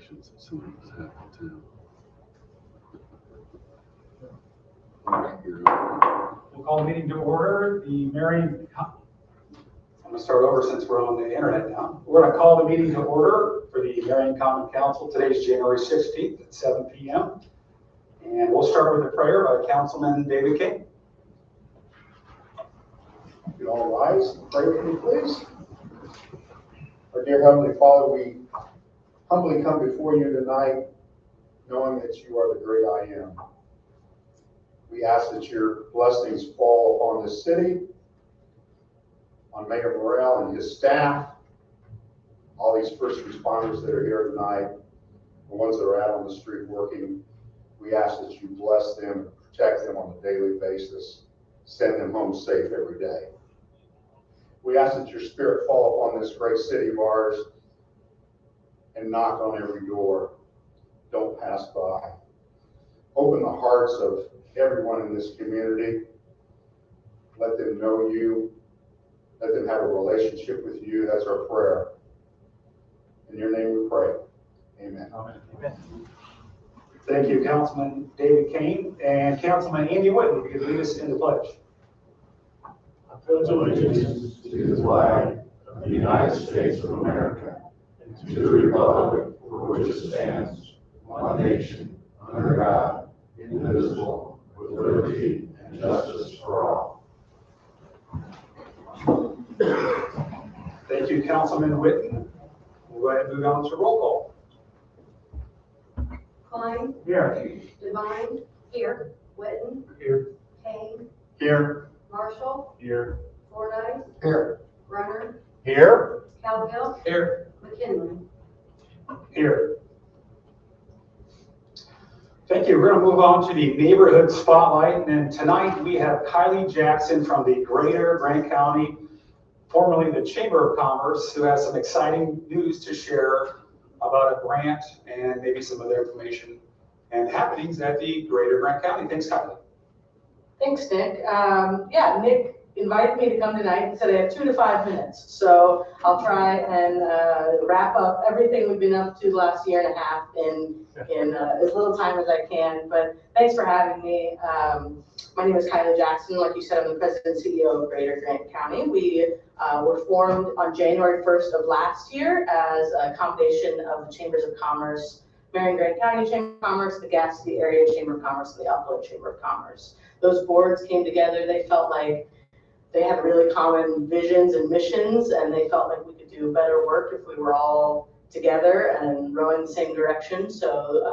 elections if somebody was happening to. We'll call the meeting to order. The Marion, I'm going to start over since we're on the internet now. We're going to call the meeting to order for the Marion Common Council. Today is January 16th at 7 p.m. And we'll start with a prayer by Councilman David King. You all rise and pray with me, please. Our dear Heavenly Father, we humbly come before you tonight knowing that you are the great I am. We ask that your blessings fall upon this city, on Mayor Morrell and his staff, all these first responders that are here tonight, the ones that are out on the street working. We ask that you bless them and protect them on a daily basis, send them home safe every day. We ask that your spirit fall upon this great city of ours and knock on every door. Don't pass by. Open the hearts of everyone in this community. Let them know you. Let them have a relationship with you. That's our prayer. In your name we pray. Amen. Amen. Thank you, Councilman David Kane. And Councilman Andy Whitten, if you could lead us in the pledge. I pledge allegiance to the flag of the United States of America and to the republic for which it stands, one nation, under God, indivisible, with liberty and justice for all. Thank you, Councilman Whitten. We'll go ahead and move on to roll call. Klein. Here. Devine. Here. Whitten. Here. Kane. Here. Marshall. Here. Fordyce. Here. Runner. Here. Cowgill. Here. McKinley. Here. Thank you. We're going to move on to the neighborhood spotlight. And tonight we have Kylie Jackson from the Greater Grant County, formerly the Chamber of Commerce, who has some exciting news to share about a grant and maybe some other information and happenings at the Greater Grant County. Thanks, Kylie. Thanks, Nick. Yeah, Nick invited me to come tonight and said I have 2 to 5 minutes. So I'll try and wrap up everything we've been up to the last year and a half in as little time as I can. But thanks for having me. My name is Kylie Jackson. Like you said, I'm the president and CEO of Greater Grant County. We were formed on January 1st of last year as a combination of the Chambers of Commerce, Marion Grant County Chamber of Commerce, the Gaston Area Chamber of Commerce, and the Upland Chamber of Commerce. Those boards came together. They felt like they had really common visions and missions, and they felt like we could do better work if we were all together and rowing the same direction. So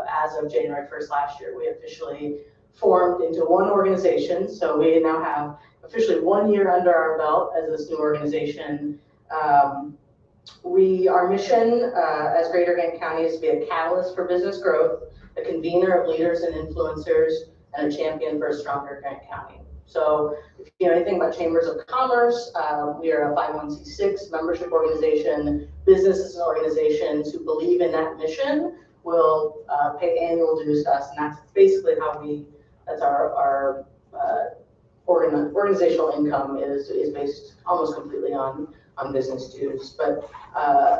as of January 1st last year, we officially formed into one organization. So we now have officially 1 year under our belt as this new organization. Our mission as Greater Grant County is to be a catalyst for business growth, a convener of leaders and influencers, and a champion for a stronger Grant County. So if you know anything about Chambers of Commerce, we are a 501c6 membership organization. Businesses and organizations who believe in that mission will pay annual dues to us, and that's basically how that's our organizational income is based almost completely on business dues. But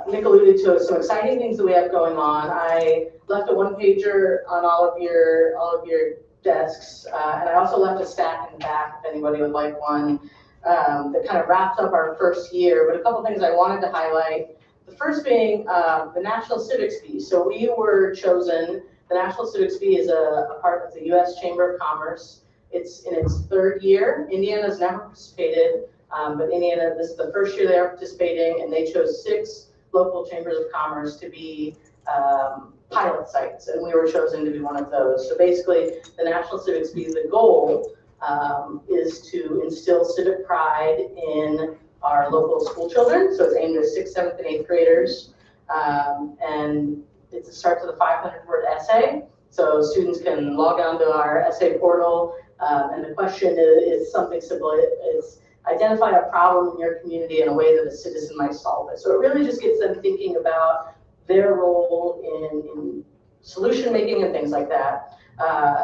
Nick alluded to some exciting things that we have going on. I left a one-pager on all of your desks, and I also left a stack in the back if anybody would like one, that kind of wraps up our first year. But a couple things I wanted to highlight. The first being the National Civics Fee. So we were chosen. The National Civics Fee is a part of the U.S. Chamber of Commerce. It's in its 3rd year. Indiana's never participated, but Indiana, this is the first year they are participating, and they chose 6 local chambers of commerce to be pilot sites, and we were chosen to be one of those. So basically, the National Civics Fee, the goal is to instill civic pride in our local school children. So it's aimed at 6th, 7th, and 8th graders, and it starts with a 500-word essay. So students can log on to our essay portal, and the question is something simple. It's identify a problem in your community in a way that a citizen might solve it. So it really just gets them thinking about their role in solution making and things like that.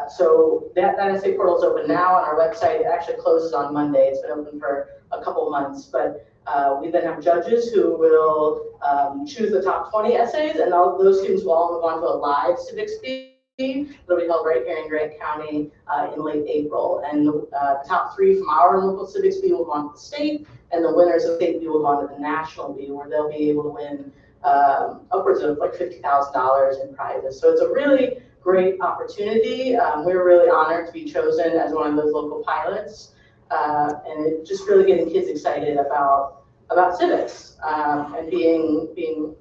So that essay portal is open now on our website. It actually closes on Monday. It's been open for a couple months, but we then have judges who will choose the top 20 essays, and those students will all move on to a live civics bee. It'll be held right here in Grant County in late April. And the top 3 from our local civics bee will go on to the state, and the winners of the state bee will go on to the national bee, where they'll be able to win upwards of like $50,000 in prizes. So it's a really great opportunity. We're really honored to be chosen as one of those local pilots, and it's just really getting kids excited about civics and being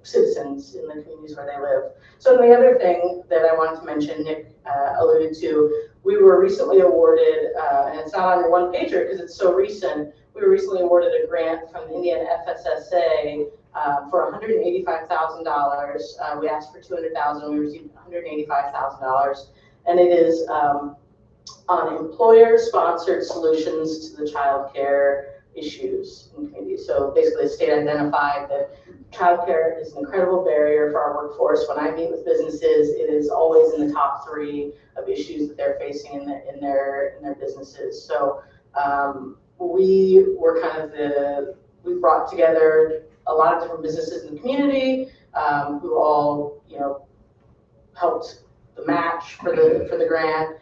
citizens in the communities where they live. So the other thing that I wanted to mention, Nick alluded to, we were recently awarded, and it's not on your one pager because it's so recent, we were recently awarded a grant from the Indiana FSSA for $185,000. We asked for $200,000, we received $185,000, and it is on employer-sponsored solutions to the child care issues in communities. So basically, the state identified that childcare is an incredible barrier for our workforce. When I meet with businesses, it is always in the top 3 of issues that they're facing in their businesses. So we were we brought together a lot of different businesses in the community who all helped the match for the grant.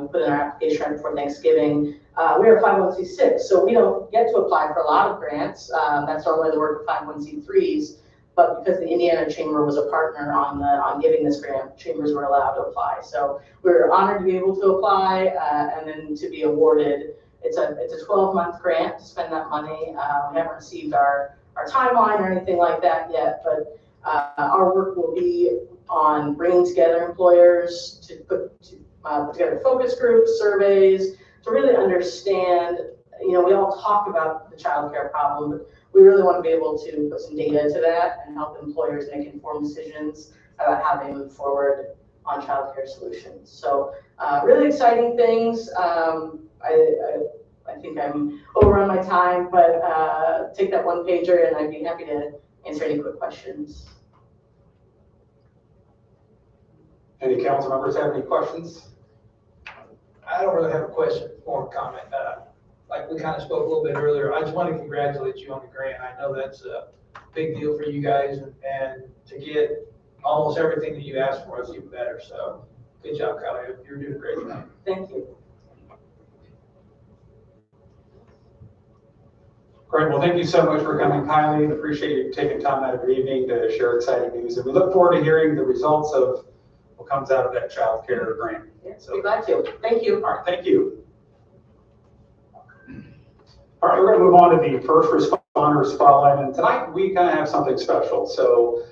We put in our application right before Thanksgiving. We're a 501c6, so we don't get to apply for a lot of grants. That's normally the work of 501c3s. But because the Indiana Chamber was a partner on giving this grant, chambers were allowed to apply. So we were honored to be able to apply and then to be awarded. It's a 12-month grant to spend that money. We haven't received our timeline or anything like that yet, but our work will be on bringing together employers to put together focus groups, surveys, to really understand, we all talk about the child care problem, but we really want to be able to put some data to that and help employers make informed decisions about how they move forward on child care solutions. So really exciting things. I think I'm over on my time, but take that one pager and I'd be happy to answer any quick questions. Any council members have any questions? I don't really have a question or a comment. Like we kind of spoke a little bit earlier, I just want to congratulate you on the grant. I know that's a big deal for you guys, and to get almost everything that you asked for is even better. So good job, Kylie. You're doing a great job. Thank you. Great. Well, thank you so much for coming, Kylie. Appreciate you taking time out of your evening to share exciting news. And we look forward to hearing the results of what comes out of that child care grant. Yes, be glad to. Thank you. All right, thank you. All right, we're going to move on to the first responder spotlight. And tonight we kind of have something special. So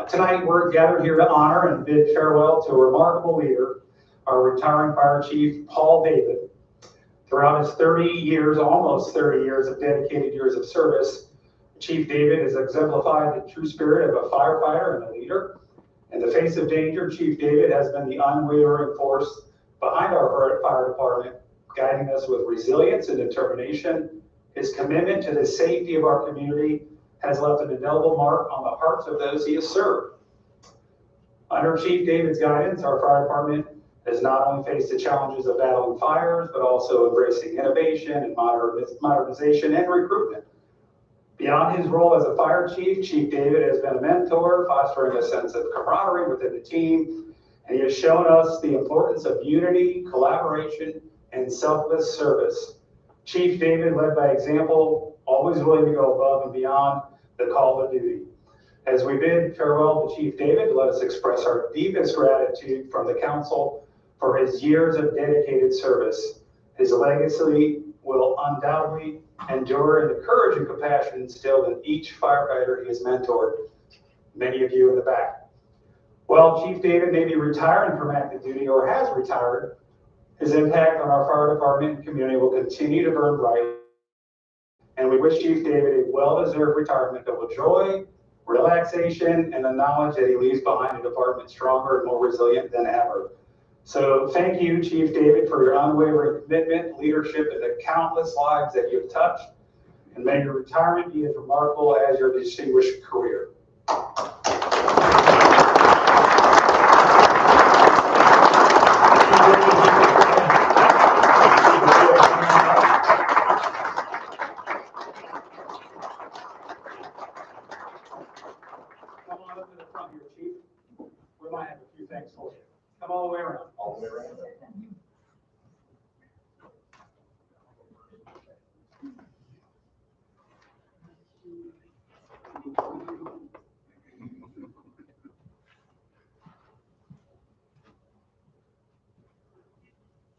tonight we're gathered here to honor and bid farewell to a remarkable leader, our retiring fire chief, Paul David. Throughout his 30 years, almost 30 years of dedicated years of service, Chief David has exemplified the true spirit of a firefighter and a leader. In the face of danger, Chief David has been the unwavering force behind our fire department, guiding us with resilience and determination. His commitment to the safety of our community has left an indelible mark on the hearts of those he has served. Under Chief David's guidance, our fire department has not only faced the challenges of battling fires, but also embracing innovation and modernization and recruitment. Beyond his role as a fire chief, Chief David has been a mentor, fostering a sense of camaraderie within the team, and he has shown us the importance of unity, collaboration, and selfless service. Chief David led by example, always willing to go above and beyond the call of duty. As we bid farewell to Chief David, let us express our deepest gratitude from the council for his years of dedicated service. His legacy will undoubtedly endure in the courage and compassion instilled in each firefighter he has mentored, many of you in the back. While Chief David may be retiring from active duty or has retired, his impact on our fire department and community will continue to burn bright. And we wish Chief David a well-deserved retirement filled with joy, relaxation, and the knowledge that he leaves behind a department stronger and more resilient than ever. So thank you, Chief David, for your unwavering commitment, leadership, and the countless lives that you have touched. And may your retirement be as remarkable as your distinguished career. few things for you. Come all the way around. All the way around.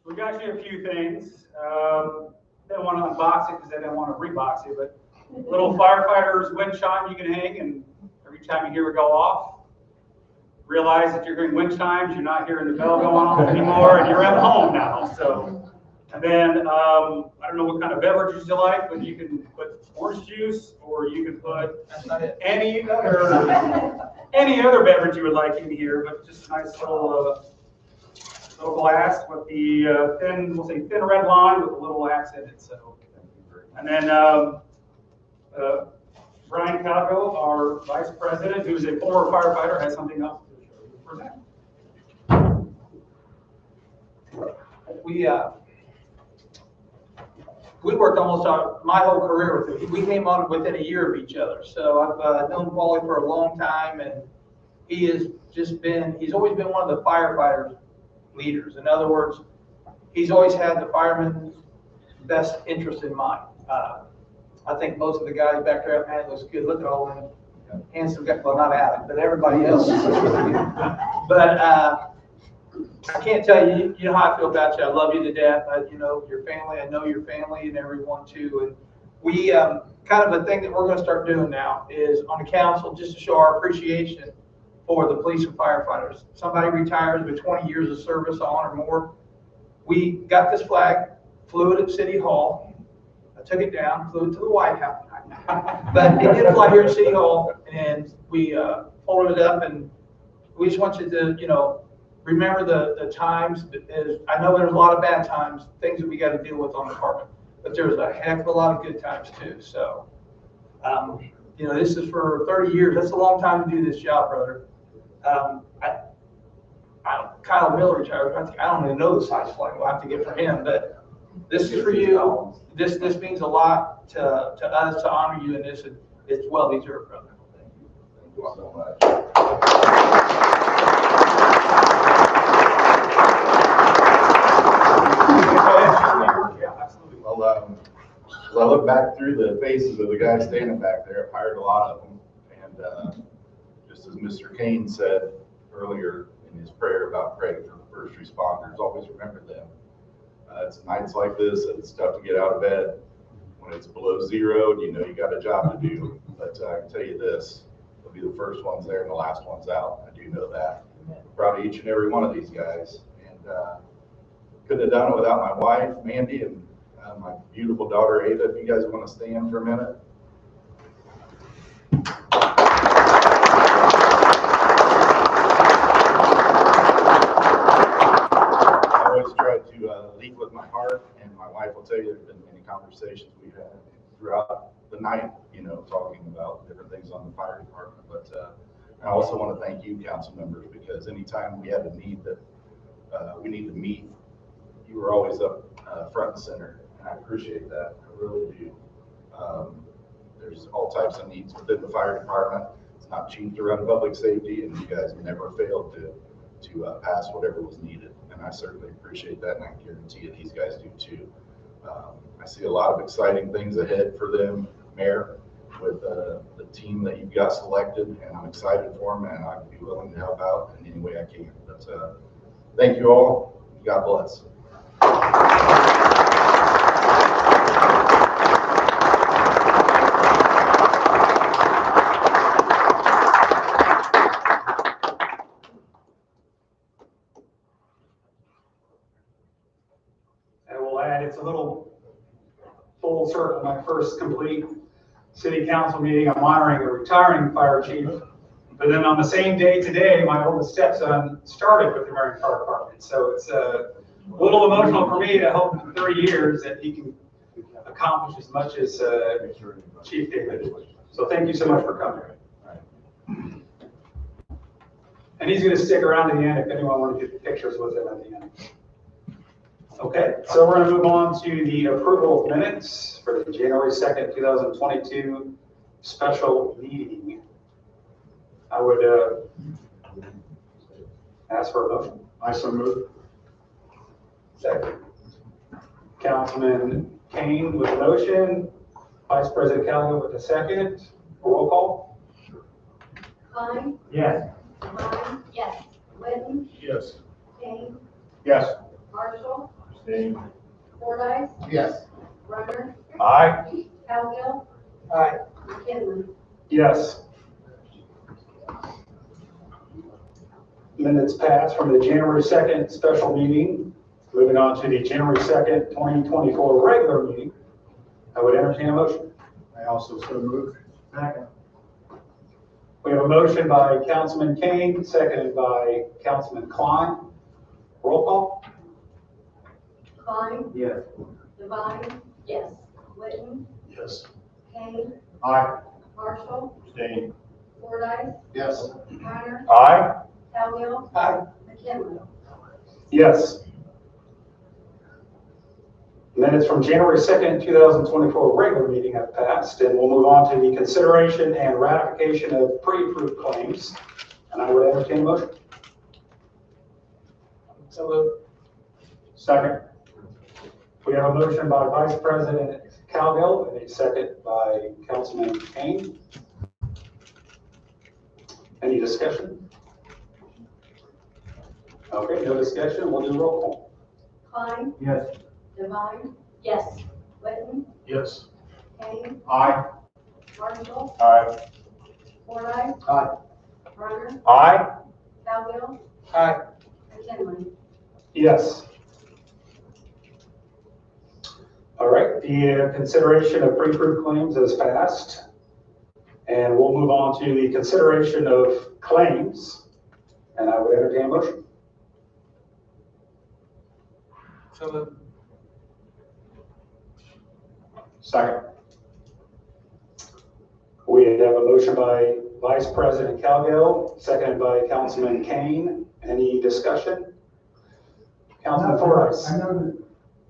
We got you a few things. Didn't want to unbox it because I didn't want to rebox it, but little firefighter's wind chime you can hang, and every time you hear it go off, realize that you're hearing wind chimes, you're not hearing the bell going off anymore, and you're at home now. So, and then I don't know what kind of beverages you like, but you can put orange juice, or you can put any other beverage you would like in here, but just a nice little glass with the thin, we'll say thin red line with a little axe in it. So, and then Brian Calgo, our vice president, who's a former firefighter, has something else to show you for that. We worked almost my whole career with him. We came on within a year of each other. So I've known Paulie for a long time, and he's always been one of the firefighters leaders. In other words, he's always had the fireman's best interest in mind. I think most of the guys back there, man, looks good. Look at all them handsome guys. Well, not Adam, but everybody else. But I can't tell you, you know how I feel about you. I love you to death. You know, your family, I know your family and everyone too. And we, kind of a thing that we're going to start doing now is on the council, just to show our appreciation for the police and firefighters. Somebody retires with 20 years of service on or more. We got this flag, flew it at City Hall. I took it down, flew it to the White House. But it did fly here at City Hall, and we folded it up, and we just want you to, you know, remember the times. I know there's a lot of bad times, things that we got to deal with on the department, but there's a heck of a lot of good times too. So, you know, this is for 30 years. That's a long time to do this job, brother. Kyle Miller retired. I don't even know the size flag we'll have to get for him, but this is for you. This means a lot to us to honor you, and it's well deserved, brother. Thank you so much. Well, as I look back through the faces of the guys standing back there, I've hired a lot of them. And just as Mr. Kane said earlier in his prayer about praying for first responders, always remember them. It's nights like this, and it's tough to get out of bed. When it's below zero, you know you got a job to do. But I can tell you this, they'll be the first ones there and the last ones out. I do know that. Proud of each and every one of these guys. And couldn't have done it without my wife, Mandy, and my beautiful daughter, Ava. If you guys want to stand for a minute. I always try to lead with my heart, and my wife will tell you there's been many conversations we've had throughout the night, you know, talking about different things on the fire department. But I also want to thank you, council members, because anytime we had a need that we need to meet, you were always up front and center. I appreciate that. I really do. There's all types of needs within the fire department. It's not cheap to run public safety, and you guys never failed to pass whatever was needed. And I certainly appreciate that, and I guarantee you these guys do too. I see a lot of exciting things ahead for them, Mayor, with the team that you've got selected, and I'm excited for them, and I'd be willing to help out in any way I can. But thank you all. God bless. It's a little full circle. My first complete city council meeting, I'm honoring a retiring fire chief. But then on the same day today, my oldest stepson started with the Marion Fire Department. So it's a little emotional for me to hope in 30 years that he can accomplish as much as Chief David. So thank you so much for coming. And he's going to stick around to the end if anyone wants to get pictures with him at the end. Okay, so we're going to move on to the approval of minutes for the January 2nd, 2022 special meeting. I would Ask for a motion. I so move. Second. Councilman Kane with the motion, Vice President Calhoun with the second. Roll call. Klein, Yes. Devine. Yes. Witten, Yes. Kane, Yes. Marshall, Abstain. Fordyce, Yes. Runner, Aye. Cowgill, Aye. McKinley. Yes. Minutes passed from the January 2nd special meeting. Moving on to the January 2nd, 2024 regular meeting. I would entertain a motion. I also so move. Second. We have a motion by Councilman Kane, seconded by Councilman Klein. Roll call. Klein, Yes. Devine. Yes. Witten, Yes. Kane, Aye. Marshall, Abstain. Fordyce, Yes. Runner, Aye. Cowgill, Aye. McKinley. Yes. Minutes from January 2nd, 2024 regular meeting have passed, and we'll move on to the consideration and ratification of pre-approved claims. And I would entertain a motion. So moved. Second. We have a motion by Vice President Cowgill and a second by Councilman Kane. Any discussion? Okay, no discussion. We'll do roll call. Klein, Yes. Devine. Yes. Witten, Yes. Kane, Aye. Marshall, Aye. Fordyce, Aye. Runner, Aye. Cowgill, Aye. McKinley. Yes. All right, the consideration of pre-approved claims is passed. And we'll move on to the consideration of claims. And I would entertain a motion. So moved. Second. We have a motion by Vice President Cowgill, seconded by Councilman Kane. Any discussion? Councilman Fordyce.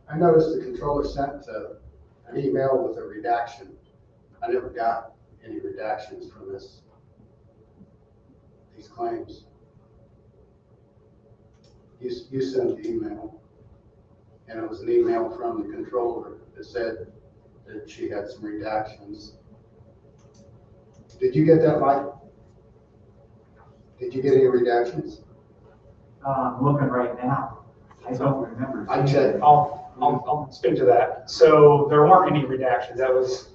I noticed the controller sent an email with a redaction. I never got any redactions from these claims. You sent the email, and it was an email from the controller that said that she had some redactions. Did you get that, Mike? Did you get any redactions? I'm looking right now. I don't remember. I checked. I'll speak to that. So there weren't any redactions. That was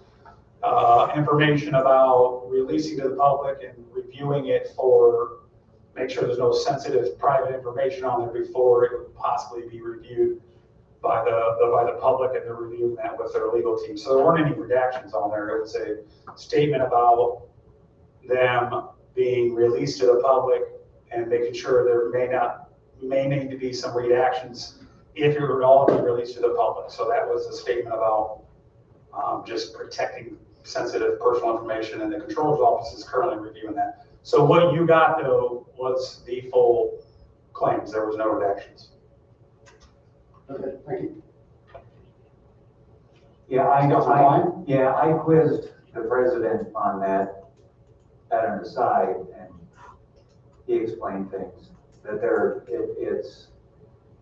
information about releasing to the public and reviewing it for, make sure there's no sensitive private information on there before it would possibly be reviewed by the public, and they're reviewing that with their legal team. So there weren't any redactions on there. It was a statement about them being released to the public and making sure there may need to be some redactions if it would all be released to the public. So that was a statement about just protecting sensitive personal information, and the controller's office is currently reviewing that. So what you got though was the full claims. There was no redactions. Okay, thank you. Yeah, I quizzed the president on that at an aside, and he explained things that it's,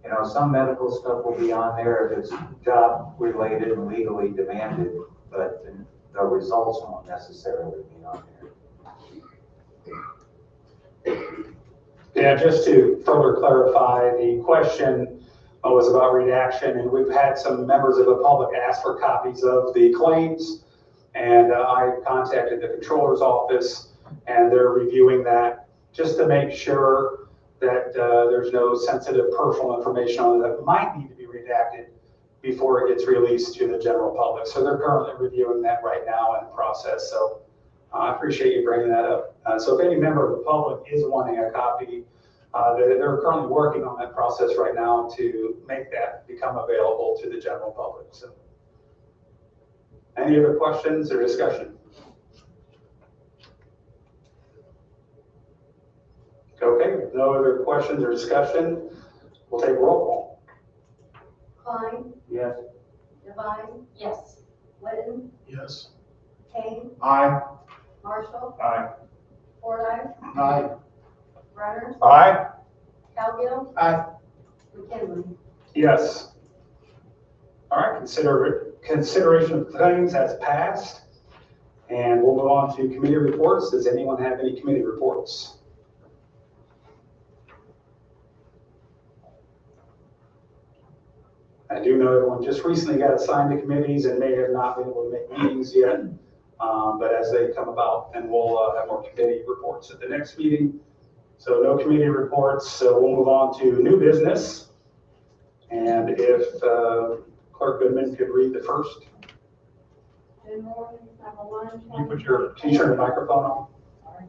you know, some medical stuff will be on there if it's job related and legally demanded, but the results won't necessarily be on there. Yeah, just to further clarify, the question was about redaction, and we've had some members of the public ask for copies of the claims, and I contacted the controller's office, and they're reviewing that just to make sure that there's no sensitive personal information on it that might need to be redacted before it gets released to the general public. So they're currently reviewing that right now in the process. So I appreciate you bringing that up. So if any member of the public is wanting a copy, they're currently working on that process right now to make that become available to the general public. So any other questions or discussion? Okay, with no other questions or discussion, we'll take a roll call. Klein, Yes. Devine. Yes. Witten, Yes. Kane, Aye. Marshall, Aye. Fordyce, Aye. Runner, Aye. Cowgill, Aye. McKinley. Yes. All right, consideration of things has passed. And we'll move on to committee reports. Does anyone have any committee reports? I do know everyone just recently got assigned to committees and may have not been able to make meetings yet. But as they come about, and we'll have more committee reports at the next meeting. So no committee reports, so we'll move on to new business. And if Clerk Goodman could read the first. General ordinance number 1. Can you turn the microphone on? Sorry.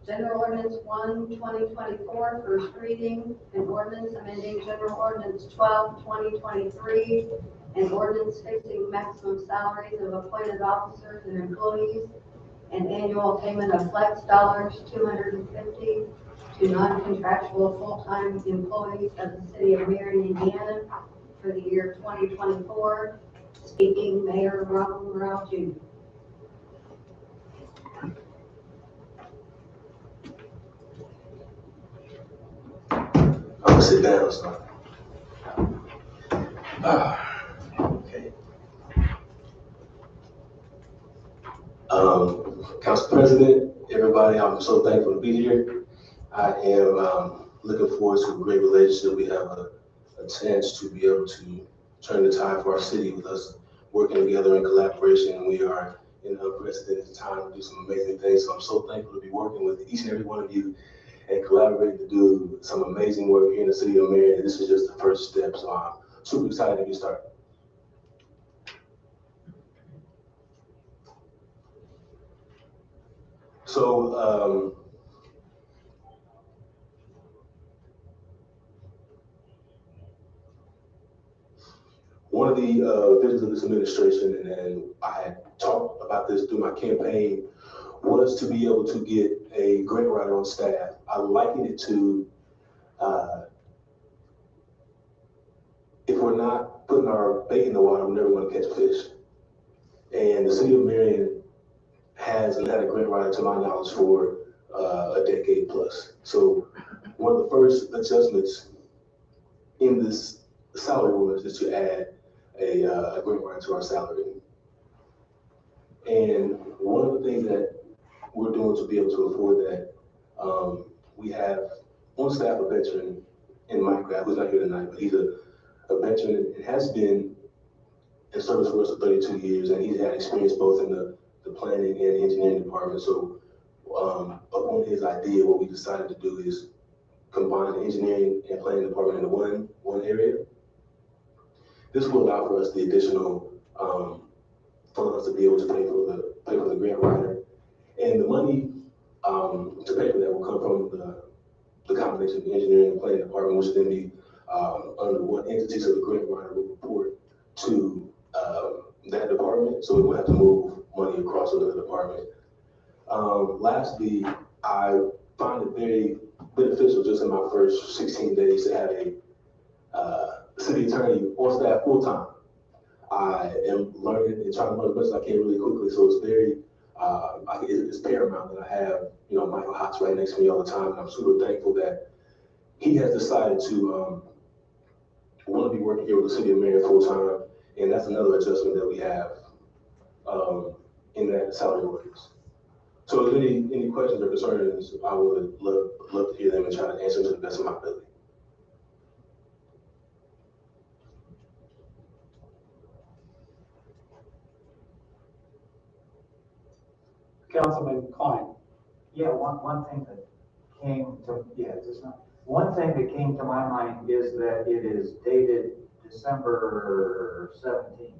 General ordinance 1, 2024, first reading, an ordinance amending general ordinance 12, 2023, an ordinance fixing maximum salaries of appointed officers and employees, and annual payment of flex dollars, $250, to non-contractual full-time employees of the city of Marion, Indiana, for the year 2024. Speaking, Mayor Robert Morrell, Jr. I'm gonna sit down, so. Okay. Council President, everybody, I'm so thankful to be here. I am looking forward to a great relationship. We have a chance to be able to turn the tide for our city with us working together in collaboration. We are in an unprecedented time to do some amazing things. So I'm so thankful to be working with each and every one of you and collaborating to do some amazing work here in the city of Marion. This is just the first step, so I'm super excited to get started. So, one of the visions of this administration, and I had talked about this through my campaign, was to be able to get a grant writer on staff. I liken it to, if we're not putting our bait in the water, we're never going to catch fish. And the city of Marion hasn't had a grant writer, to my knowledge, for a decade plus. So one of the first adjustments in this salary ordinance is to add a grant writer to our salary. And one of the things that we're doing to be able to afford that, we have on staff a veteran in Minecraft, who's not here tonight, but he's a veteran and has been in service for us for 32 years, and he's had experience both in the planning and engineering department. So upon his idea, what we decided to do is combine the engineering and planning department into one area. This will allow for us the additional funds to be able to pay for the grant writer, and the money to pay for that will come from the combination of the engineering and planning department, which then be under one entity, so the grant writer will report to that department, so we won't have to move money across another department. Lastly, I find it very beneficial just in my first 16 days to have a city attorney on staff full time. I am learning and trying to learn as much as I can really quickly, so it's very, it's paramount that I have, Michael Hotz right next to me all the time, and I'm super thankful that he has decided to want to be working here with the city of Marion full time, and that's another adjustment that we have in that salary ordinance. So if any questions or concerns, I would love to hear them and try to answer them to the best of my ability. Councilman Klein. Yeah, one thing that came to my mind is that it is dated December 17th.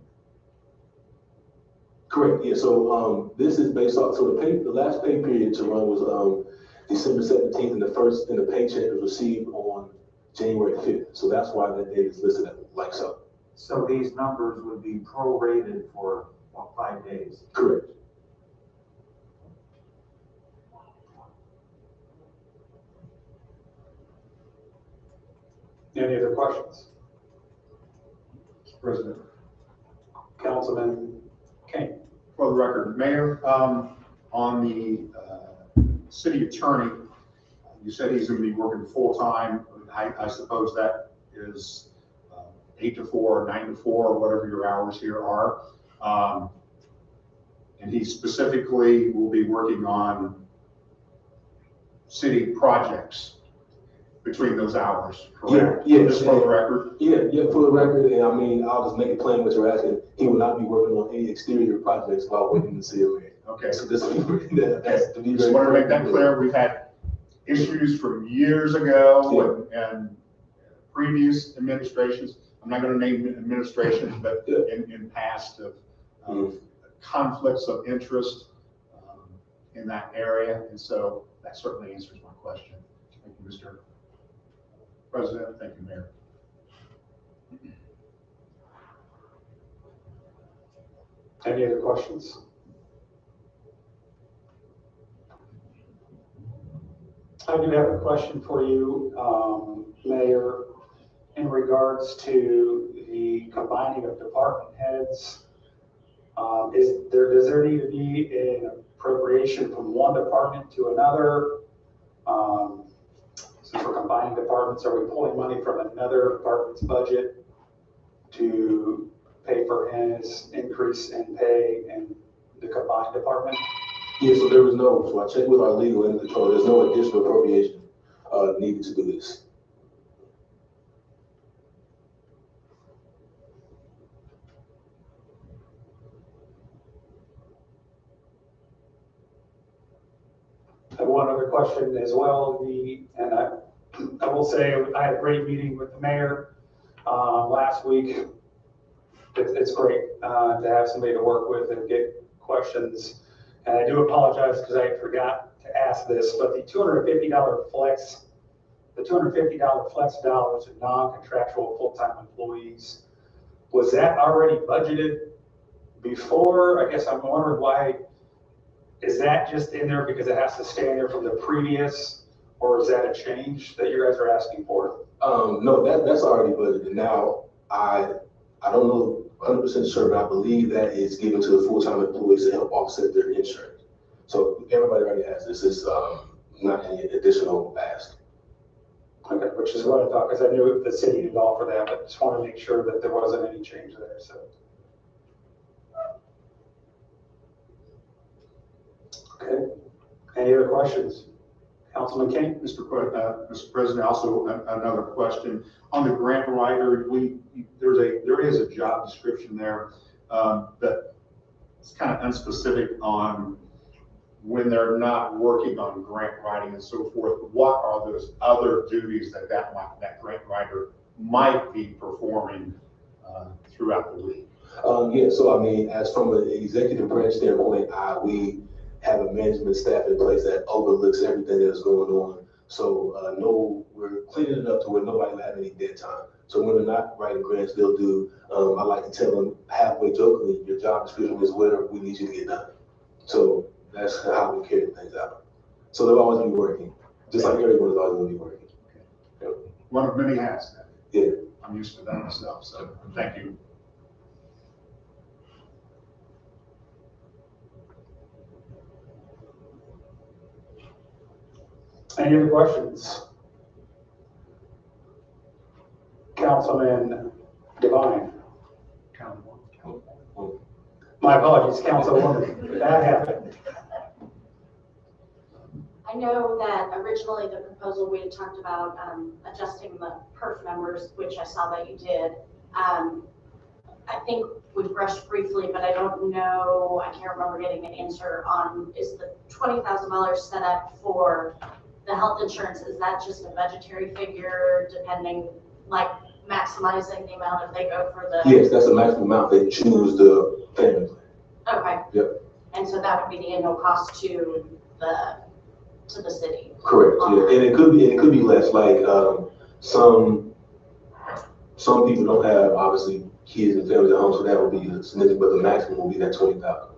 Correct, yeah, so this is based off, so the last pay period to run was December 17th, and the paycheck was received on January 5th. So that's why that date is listed like so. So these numbers would be prorated for, 5 days? Correct. Any other questions? Mr. President. Councilman Kane. For the record, Mayor, on the city attorney, You said he's gonna be working full-time. I suppose that is 8 to 4 or 9 to 4 or whatever your hours here are. And he specifically will be working on city projects between those hours, correct? Yeah, Just for the record? Yeah, for the record, and I mean, I'll just make it plain what you're asking. He will not be working on any exterior projects while working in the COA. Okay. So just that's to be Just very want to make that clear. We've had issues from years ago and previous administrations. I'm not going to name administrations, but in past of conflicts of interest in that area. And so that certainly answers my question. Thank you, Mr. President. Thank you, Mayor. Any other questions? I do have a question for you, Mayor, in regards to the combining of department heads. Does there need to be an appropriation from one department to another? Since we're combining departments, are we pulling money from another department's budget to pay for his increase in pay in the combined department? Yeah, so there was no, so I checked with our legal and control, there's no additional appropriation needed to do this. I have one other question as well. I will say I had a great meeting with the mayor last week. It's great to have somebody to work with and get questions. And I do apologize because I forgot to ask this, but the $250 flex dollars to non-contractual full-time employees, was that already budgeted before? I guess I'm wondering why, is that just in there because it has to stay in there from the previous, or is that a change that you guys are asking for? No, that's already budgeted. Now, I don't know 100% sure, but I believe that is given to the full-time employees to help offset their insurance. So everybody already has this. It's not any additional ask. Okay, which is what I thought, because I knew the city did offer that, but just want to make sure that there wasn't any change there, so. Okay, any other questions? Councilman King? Mr. President, also another question. On the grant writer, there is a job description there that it's kind of unspecific on when they're not working on grant writing and so forth. What are those other duties that grant writer might be performing throughout the week? Yeah, so I mean, as from an executive branch standpoint, we have a management staff in place that overlooks everything that's going on. So we're cleaning it up to where nobody will have any dead time. So when they're not writing grants, they'll do, I like to tell them halfway jokingly, your job description is whatever we need you to get done. So that's how we carry things out. So they'll always be working, just like everyone's always going to be working. Okay. One of many hats then. Yeah. I'm used to that myself, so thank you. Any other questions? Councilman Devine. My apologies, Councilwoman. That happened. I know that originally the proposal we had talked about adjusting the perf numbers, which I saw that you did. I think we brushed briefly, but I don't know, I can't remember getting an answer on, is the $20,000 set up for the health insurance? Is that just a budgetary figure depending, like maximizing the amount if they go for the? Yes, that's the maximum amount they choose the family plan. Okay. Yep. And so that would be the annual cost to the city. Correct. Yeah, and it could be less. Like some people don't have obviously kids and families at home, so that would be significant. But the maximum will be that $20,000.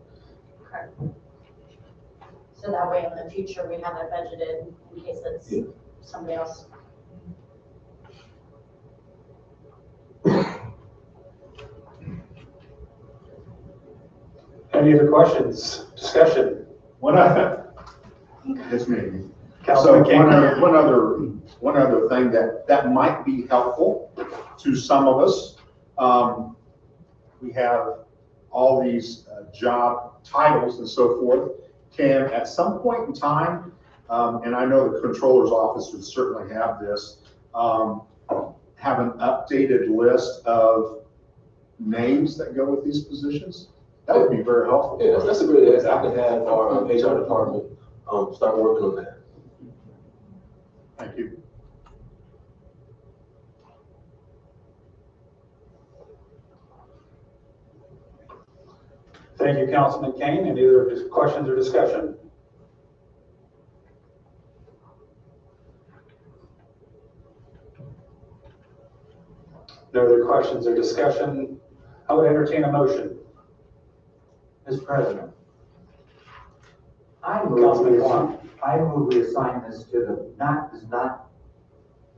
Okay. So that way in the future we have it budgeted in case it's somebody else. Any other questions? Discussion? It's me. Councilman King. One other thing that might be helpful to some of us. We have all these job titles and so forth. Can at some point in time, and I know the controller's office would certainly have this, have an updated list of names that go with these positions? That would be very helpful. Yeah, that's a great idea. I can have our HR department start working on that. Thank you. Thank you, Councilman Kane. Any other questions or discussion? No other questions or discussion? I would entertain a motion. Mr. President, I Councilman Klein. move we assign this to the, not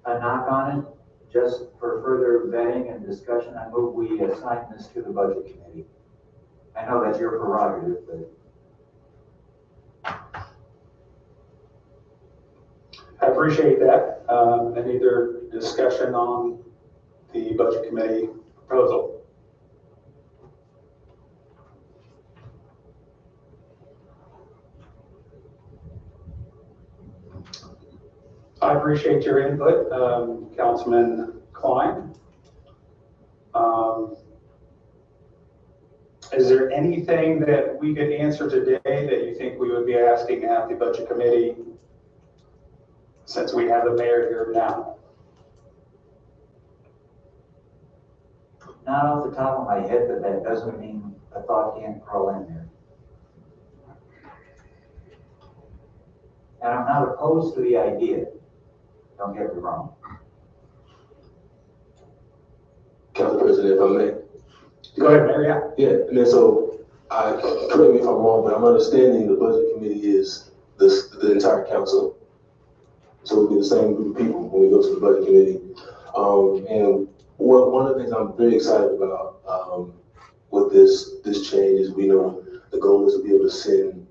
a knock on it, just for further vetting and discussion. I move we assign this to the Budget Committee. I know that's your prerogative, but. I appreciate that. Any other discussion on the Budget Committee proposal? I appreciate your input, Councilman Klein. Is there anything that we could answer today that you think we would be asking at the Budget Committee, since we have the mayor here now? Not off the top of my head, but that doesn't mean a thought can't crawl in there. And I'm not opposed to the idea. Don't get me wrong. Council President, if I may. Go ahead, Marion. Yeah, and then so, correct me if I'm wrong, but I'm understanding the Budget Committee is the entire council. So it'll be the same group of people when we go to the Budget Committee. And one of the things I'm very excited about with this change is we know the goal is to be able to send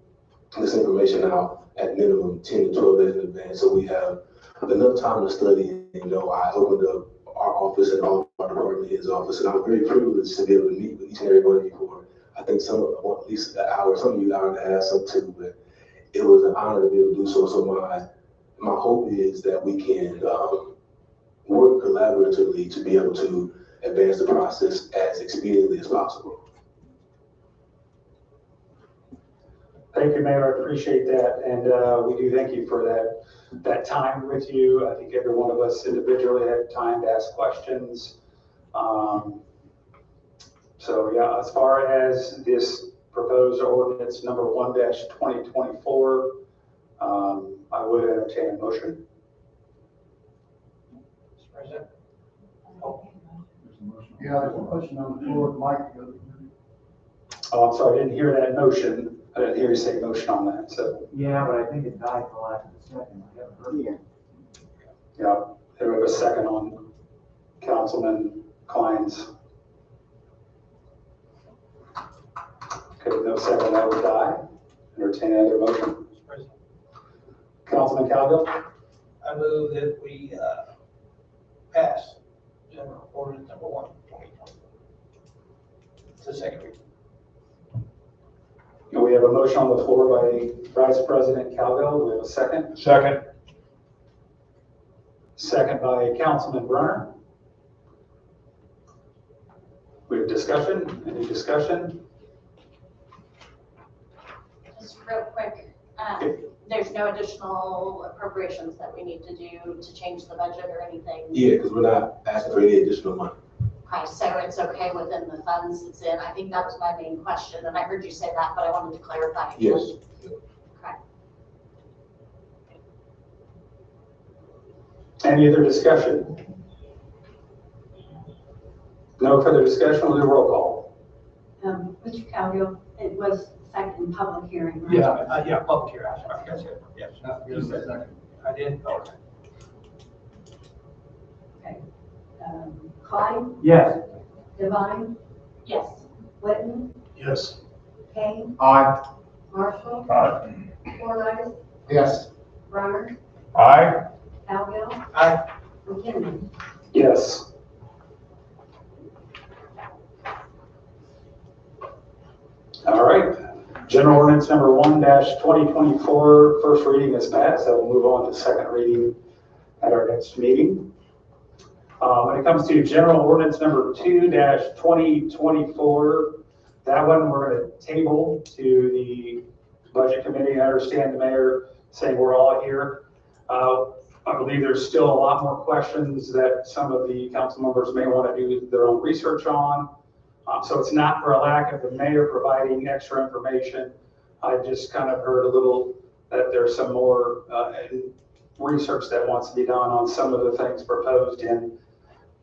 this information out at minimum 10 to 12 days in advance, so we have enough time to study. You know, I opened up our office and all of our department head's office, and I'm very privileged to be able to meet with each and every one of you for, I think at least an hour, some of you an hour and a half, some two, but it was an honor to be able to do so. So my hope is that we can work collaboratively to be able to advance the process as expediently as possible. Thank you, Mayor. I appreciate that. And we do thank you for that time with you. I think every one of us individually had time to ask questions. So yeah, as far as this proposed ordinance number 1-2024, I would entertain a motion. Mr. President? Yeah, there's a motion on the floor, Mike. Oh, I'm sorry, I didn't hear that motion. I didn't hear you say motion on that, so. Yeah, but I think it died for lack of a second. I haven't heard it. Yeah, there we have a second on Councilman Klein's. Okay, no second, that would die. Entertain another motion. Mr. President? Councilman Calgill? I move that we pass general ordinance number 1-2024. It's the second reading. And we have a motion on the floor by Vice President Calgill. Do we have a second? Second. Second by Councilman Brunner. We have discussion. Any discussion? Just real quick, there's no additional appropriations that we need to do to change the budget or anything? Yeah, because we're not asking for any additional money. Okay, so it's okay within the funds it's in? I think that was my main question, and I heard you say that, but I wanted to clarify. Yes. Okay. Any other discussion? No further discussion, we'll do roll call. Mr. Calgill, it was second public hearing, right? Yeah, public hearing. I forgot to. Yes. You said second. I did? Okay. Okay. Klein, Yes. Devine, Yes. Witten, Yes. Kane, Aye. Marshall, Aye. Fordyce, Yes. Brunner, Aye. Cowgill. Aye. McKinley. Yes. All right. General ordinance number 1-2024, first reading is passed. So we'll move on to second reading at our next meeting. When it comes to general ordinance number 2-2024, that one we're going to table to the budget committee. I understand the mayor saying we're all here. I believe there's still a lot more questions that some of the council members may want to do their own research on. So it's not for a lack of the mayor providing extra information. I just kind of heard a little that there's some more research that wants to be done on some of the things proposed in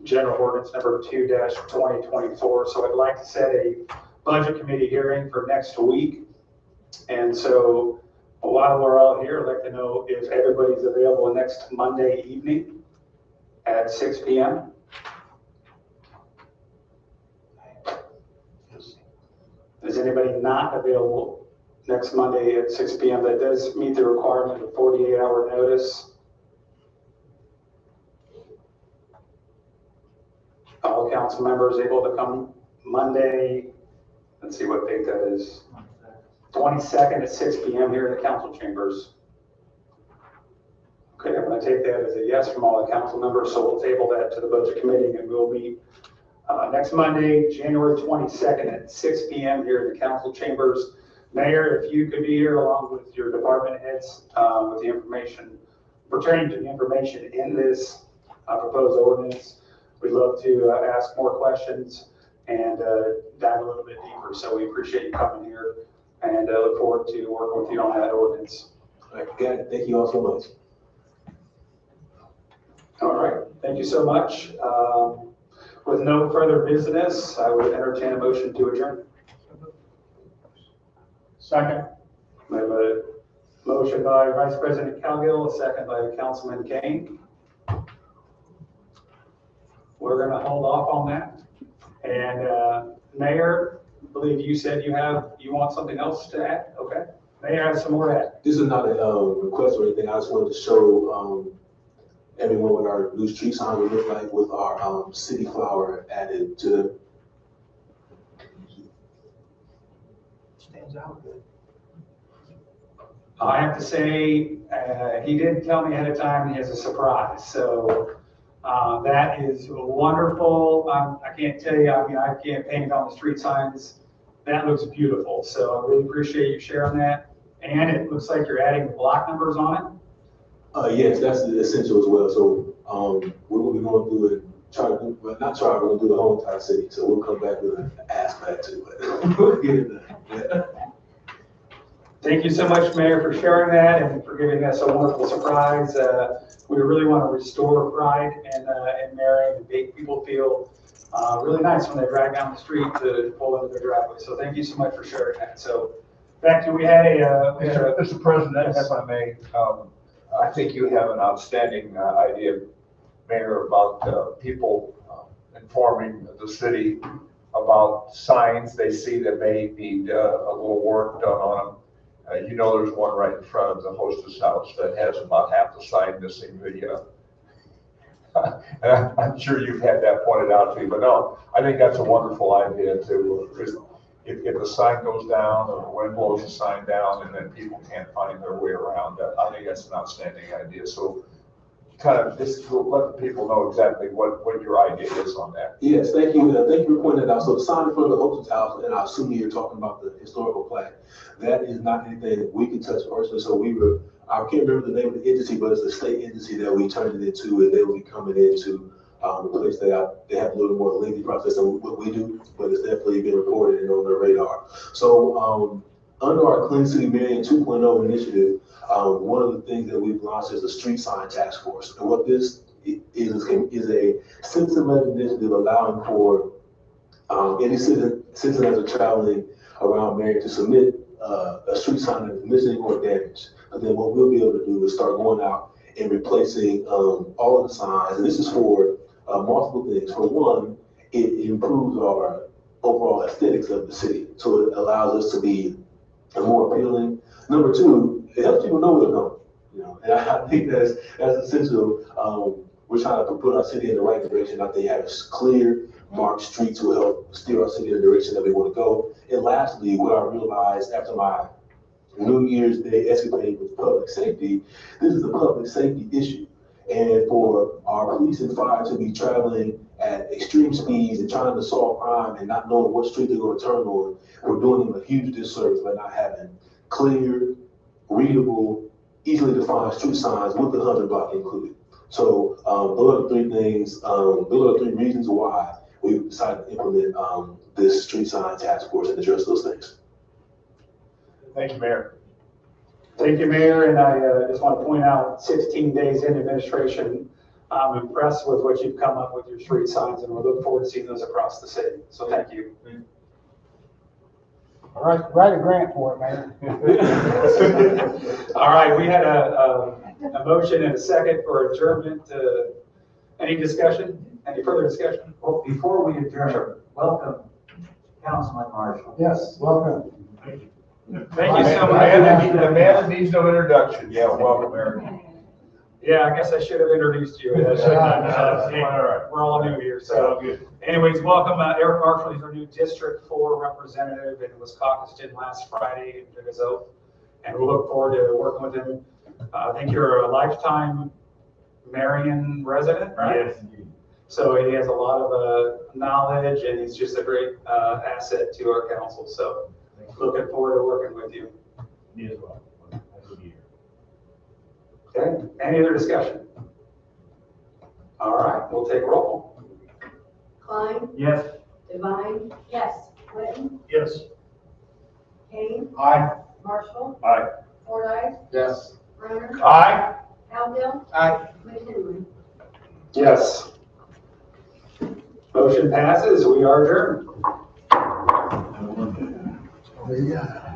general ordinance number 2-2024. So I'd like to set a budget committee hearing for next week. And so while we're all here, I'd like to know if everybody's available next Monday evening at 6 p.m. Is anybody not available next Monday at 6 p.m. that does meet the requirement of 48-hour notice? All council members able to come Monday, let's see what date that is, 22nd at 6 p.m. here in the council chambers. Okay, I'm going to take that as a yes from all the council members, so we'll table that to the budget committee and we'll meet next Monday, January 22nd at 6 p.m. here in the council chambers. Mayor, if you could be here along with your department heads with the information pertaining to the information in this proposed ordinance, we'd love to ask more questions and dive a little bit deeper. So we appreciate you coming here and look forward to working with you on that ordinance. All right, got it. Thank you all so much. All right, thank you so much. With no further business, I would entertain a motion to adjourn. Second. We have a motion by Vice President Cowgill, a second by Councilman Kane. We're going to hold off on that. And Mayor, I believe you said you want something else to add? Okay. Mayor has some more to add. This is not a request or anything. I just wanted to show everyone what our new street sign would look like with our city flower added to them. Stands out good. I have to say, he did tell me ahead of time he has a surprise. So that is wonderful. I can't tell you, I mean, I can't paint on the street signs. That looks beautiful. So I really appreciate you sharing that. And it looks like you're adding the block numbers on it. Yes, that's essential as well. So we're going to be going through it, we're going to do the whole entire city. So we'll come back with an aspect to it. We'll get it done. Yeah. Thank you so much, Mayor, for sharing that and for giving us a wonderful surprise. We really want to restore pride in Marion and make people feel really nice when they drive down the street to pull into their driveway. So thank you so much for sharing that. So back to, Mr. President, if I may, I think you have an outstanding idea, Mayor, about people informing the city about signs they see that may need a little work done on them. You know, there's one right in front of the hostess house that has about half the sign missing. And I'm sure you've had that pointed out to you, but no, I think that's a wonderful idea to, if the sign goes down or the wind blows the sign down and then people can't find their way around, I think that's an outstanding idea. So kind of just to let the people know exactly what your idea is on that. Yes, thank you. Thank you for pointing that out. So the sign in front of the hostess house, and I assume you're talking about the historical plaque, that is not anything that we can touch personally. So I can't remember the name of the agency, but it's a state agency that we turned it into, and they will be coming into the place they have a little more lengthy process than what we do, but it's definitely been reported and on their radar. So under our Clean City Marion 2.0 initiative, one of the things that we've launched is a street sign task force. And what this is a citizen-led initiative allowing for any citizen that are traveling around Marion to submit a street sign that is missing or damaged. And then what we'll be able to do is start going out and replacing all of the signs. And this is for multiple things. For one, it improves our overall aesthetics of the city. So it allows us to be more appealing. Number two, it helps people know where they're going. you know, and I think that's essential. We're trying to put our city in the right direction. I think having clear marked streets will help steer our city in the direction that we want to go. And lastly, what I realized after my New Year's Day escapade with public safety, this is a public safety issue. And for our police and fire to be traveling at extreme speeds and trying to solve crime and not knowing what street they're going to turn on, we're doing them a huge disservice by not having clear, readable, easily defined street signs with the 100 block included. So those are the three things, those are the three reasons why we decided to implement this street sign task force and address those things. Thank you, Mayor. Thank you, Mayor, and I just want to point out, 16 days in administration, I'm impressed with what you've come up with your street signs, and we look forward to seeing those across the city. So thank you. All right, write a grant for it, man. All right, we had a motion and a second for adjournment. Any discussion? Any further discussion? Well, before we adjourn, welcome Councilman Marshall. Yes, welcome. Thank you so much. The man that needs no introduction. Yeah, welcome, Marion. Yeah, I guess I should have introduced you. All right. We're all new here, so. Good. Anyways, welcome Eric Marshall. He's our new District 4 representative and was caucused in last Friday and took his oath. And we look forward to working with him. I think you're a lifetime Marion resident, right? Yes, indeed. So he has a lot of knowledge and he's just a great asset to our council. So looking forward to working with you. Me as well. Okay, any other discussion? All right, we'll take roll. Klein, Yes. Divine, Yes. Clinton, Yes. Kane, Aye. Marshall. Aye. Fordyce, Yes. Runner, Aye. Cowgill, Aye. McHenry. Yes. Motion passes. We are adjourned. Yeah.